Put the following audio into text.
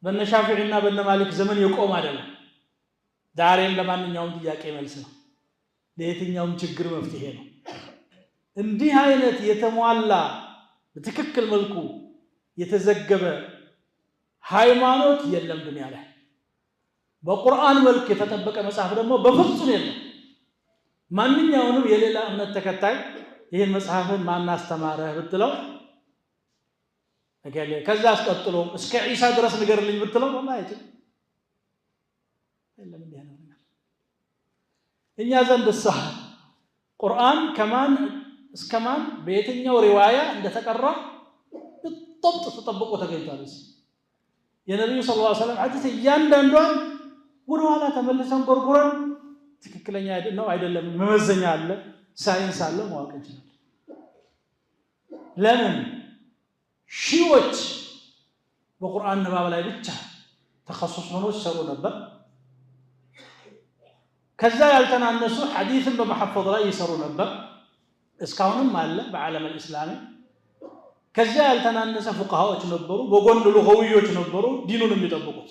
በነ ሻፊዒና በነ ማሊክ ዘመን የቆም አይደለም። ዛሬም ለማንኛውም ጥያቄ መልስ ነው። ለየትኛውም ችግር መፍትሄ ነው። እንዲህ አይነት የተሟላ በትክክል መልኩ የተዘገበ ሃይማኖት የለም ዱንያ ላይ። በቁርአን መልክ የተጠበቀ መጽሐፍ ደግሞ በፍጹም የለም። ማንኛውንም የሌላ እምነት ተከታይ ይህን መጽሐፍን ማን አስተማረህ ብትለው እገሌ፣ ከዛ አስቀጥሎ እስከ ዒሳ ድረስ ንገርልኝ ብትለው ወላሂ አይችልም። የለም እንዲህ ነው። እኛ ዘንድ ቁርአን ከማን እስከማን በየትኛው ሪዋያ እንደተቀራ بالضبط ተጠብቆ ተገኝቷል። የነብዩ ሰለላሁ ዐለይሂ ወሰለም ሐዲስ እያንዳንዷን ወደ ኋላ ተመልሰን ጎርጎረን ትክክለኛ ነው አይደለም መመዘኛ አለ፣ ሳይንስ አለ፣ ማወቅ እንችላለን። ለምን ሺዎች በቁርአን ንባብ ላይ ብቻ ተخصص ሆኖ ሲሰሩ ነበር። ከዛ ያልተናነሱ ሐዲስን በመሐፈዝ ላይ ይሰሩ ነበር። እስካሁንም አለ በዓለም እስላሚ። ከዛ ያልተናነሰ ፉቃሃዎች ነበሩ፣ በጎን ሉጋዊዎች ነበሩ ዲኑን የሚጠብቁት።